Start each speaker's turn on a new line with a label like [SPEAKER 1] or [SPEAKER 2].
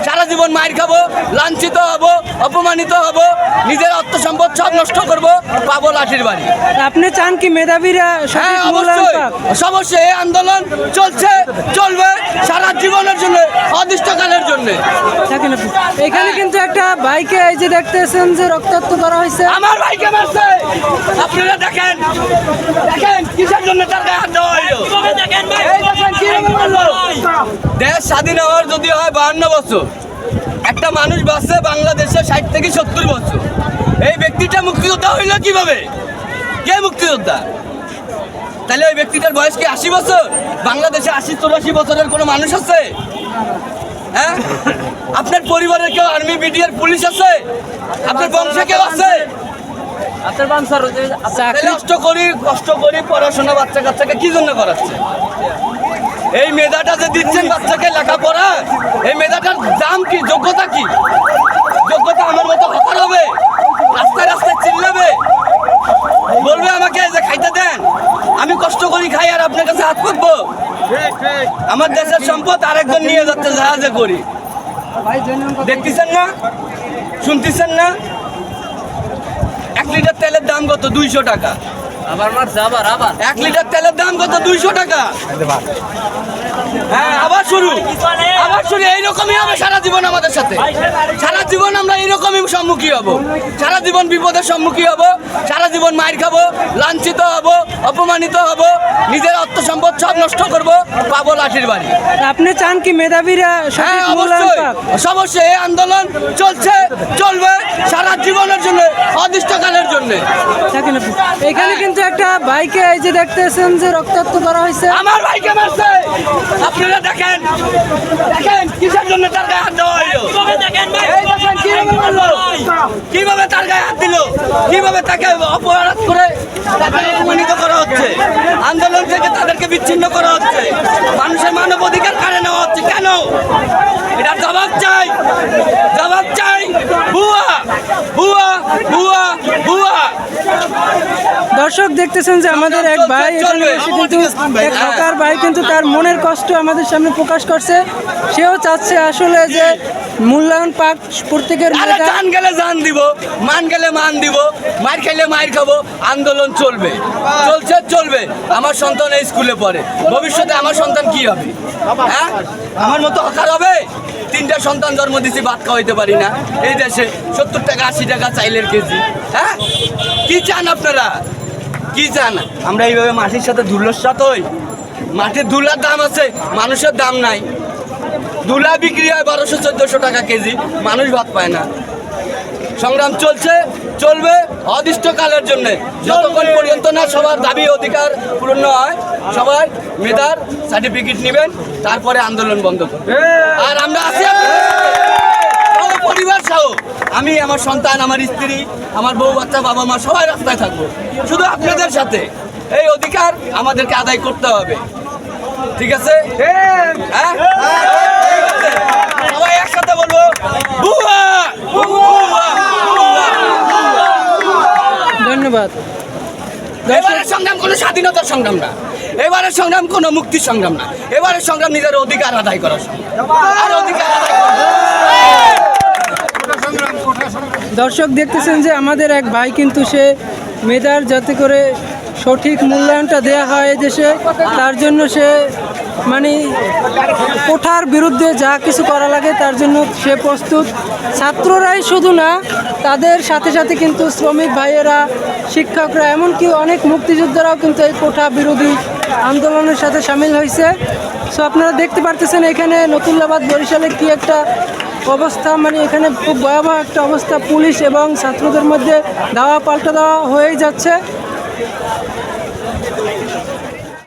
[SPEAKER 1] সারা জীবন মাইর খাবো, লাঞ্ছিত হব, অপমানিত হব, নিজের অর্থ সম্পদ সব নষ্ট করব, পাবো লাঠির বাড়ি।
[SPEAKER 2] আপনি চান কি মেধাবীরা
[SPEAKER 1] হ্যাঁ,
[SPEAKER 2] সঠিক মূল্যায়ন
[SPEAKER 1] অবশ্যই
[SPEAKER 2] পাক?
[SPEAKER 1] অবশ্যই এই আন্দোলন চলছে, চলবে সারা জীবনের জন্য, অদৃষ্টকালের জন্য।
[SPEAKER 2] দেখেন আপনি। এখানে কিন্তু একটা ভাইকে এই যে দেখতেছেন যে রক্তাক্ত করা হয়েছে।
[SPEAKER 1] আমার ভাইকে মারছে, আপনারা দেখেন, দেখেন কিসের জন্য তার গায়ে হাত দেওয়া হলো। এই দেখেন কিভাবে মারলো। দেশ স্বাধীন হওয়ার যদি হয় 52 বছর, একটা মানুষ বাঁচছে বাংলাদেশে 60 থেকে 70 বছর। এই ব্যক্তিটা মুক্তিযোদ্ধা হইল কিভাবে? কে মুক্তিযোদ্ধা? তাহলে ওই ব্যক্তিটার বয়স কি 80 বছর? বাংলাদেশে 80-84 বছরের কোনো মানুষ আছে? হ্যাঁ, আপনার পরিবারের কেউ আর্মি, বিডিআর, পুলিশ আছে? আপনার বংশে কেউ আছে? কষ্ট করি পড়াশোনা বাচ্চা কাচ্চাকে কি জন্য করাচ্ছে? এই মেধাটা যে দিচ্ছেন বাচ্চাকে লেখাপড়া, এই মেধাটার দাম কি, যোগ্যতা কি? যোগ্যতা আমার মতো হকার হবে, রাস্তায় রাস্তায় চিল্লাবে, বলবে আমাকে যে খাইতে দেন, আমি কষ্ট করি খাই আর আপনার কাছে হাত পাতবো? আমার দেশের সম্পদ আরেকজন নিয়ে যাচ্ছে জাহাজে করি। দেখতেছেন না, শুনতেছেন না? 1 লিটার তেলের দাম কত? 200 টাকা। আবার 1 লিটার তেলের দাম কত? 200 টাকা। হ্যাঁ, আবার শুরু। এইরকমই হবে সারা জীবন আমাদের সাথে। সারা জীবন আমরা এইরকমই সম্মুখী হব, সারা জীবন বিপদের সম্মুখী হব, সারা জীবন মাইর খাবো, লাঞ্ছিত হব, অপমানিত হব, নিজের অর্থ সম্পদ সব নষ্ট করব, পাবো লাঠির বাড়ি।
[SPEAKER 2] আপনি চান কি মেধাবীরা
[SPEAKER 1] হ্যাঁ,
[SPEAKER 2] সঠিক মূল্যায়ন
[SPEAKER 1] অবশ্যই
[SPEAKER 2] পাক?
[SPEAKER 1] অবশ্যই এই আন্দোলন চলছে, চলবে সারা জীবনের জন্য, অদৃষ্টকালের জন্য।
[SPEAKER 2] দেখেন আপনি। এখানে কিন্তু একটা ভাইকে এই যে দেখতেছেন যে রক্তাক্ত করা হয়েছে।
[SPEAKER 1] আমার ভাইকে মারছে, আপনারা দেখেন, দেখেন কিসের জন্য তার গায়ে হাত দেওয়া হলো। এই দেখেন কিভাবে মারলো, কিভাবে তার গায়ে হাত দিল, কিভাবে তাকে অপরাধ করে তাকে অপমানিত করা হচ্ছে, আন্দোলন থেকে তাদেরকে বিচ্ছিন্ন করা হচ্ছে, মানুষের মানব অধিকার কাড়ে নেওয়া হচ্ছে। কেন? এটার জবাব চাই, জবাব চাই। ভুয়া, ভুয়া, ভুয়া, ভুয়া।
[SPEAKER 2] দর্শক দেখতেছেন যে আমাদের এক ভাই এখানে এসে কিন্তু এক হকার ভাই কিন্তু তার মনের কষ্ট আমাদের সামনে প্রকাশ করছে। সেও চাচ্ছে আসলে যে মূল্যায়ন পাক প্রত্যেকের
[SPEAKER 1] আরে
[SPEAKER 2] মেধা।
[SPEAKER 1] জান গেলে জান দিব, মান গেলে মান দিব, মার খাইলে মার খাবো। আন্দোলন চলবে, চলছে, চলবে। আমার সন্তান এই স্কুলে পড়ে, ভবিষ্যতে আমার সন্তান কি হবে? হ্যাঁ, আমার মতো হকার হবে? 3টা সন্তান জন্ম দিছি, ভাত খাওয়াইতে পারি না। এই দেশে 70 টাকা 80 টাকা চাইলের কেজি। হ্যাঁ, কি চান আপনারা? কি চান? আমরা এইভাবে মাটির সাথে ধুলোর হই? মাটির ধুলার দাম আছে, মানুষের দাম নাই। ধুলা বিক্রি হয় 1200-1400 টাকা কেজি, মানুষ ভাত পায় না। সংগ্রাম চলছে, চলবে অদৃষ্টকালের জন্য, যতক্ষণ পর্যন্ত না সবার দাবি অধিকার পূর্ণ হয়। সবাই মেধার সার্টিফিকেট নেবেন, তারপরে আন্দোলন বন্ধ করবেন। আর আমরা আছি আপনাদের পরিবার সহ, আমি, আমার সন্তান, আমার স্ত্রী, আমার বউ বাচ্চা, বাবা মা সবাই রাস্তায় থাকবো, শুধু আপনাদের সাথে। এই অধিকার আমাদেরকে আদায় করতে হবে, ঠিক আছে? হ্যাঁ, সবাই একসাথে বলবো ভুয়া, ভুয়া, ভুয়া।
[SPEAKER 2] ধন্যবাদ।
[SPEAKER 1] এবারের সংগ্রাম কোনো স্বাধীনতার সংগ্রাম না, এবারের সংগ্রাম কোনো মুক্তির সংগ্রাম না, এবারের সংগ্রাম নিজের অধিকার আদায় করার সংগ্রাম। আর অধিকার আদায়
[SPEAKER 2] দর্শক দেখতেছেন যে আমাদের এক ভাই কিন্তু সে মেধার যাতে করে সঠিক মূল্যায়নটা দেয়া হয় এই দেশে, তার জন্য সে মানে কোঠার বিরুদ্ধে যা কিছু করা লাগে তার জন্য সে প্রস্তুত। ছাত্ররাই শুধু না, তাদের সাথে সাথে কিন্তু শ্রমিক ভাইয়েরা, শিক্ষকরা, এমনকি অনেক মুক্তিযোদ্ধারাও কিন্তু এই কোঠা বিরোধী আন্দোলনের সাথে সামিল হয়েছে। সো আপনারা দেখতে পারতেছেন এখানে নতুল্লাবাদ বরিশালে কি একটা অবস্থা, মানে এখানে খুব ভয়াবহ একটা অবস্থা। পুলিশ এবং ছাত্রদের মধ্যে দাওয়া পাল্টা দেওয়া হয়েই যাচ্ছে।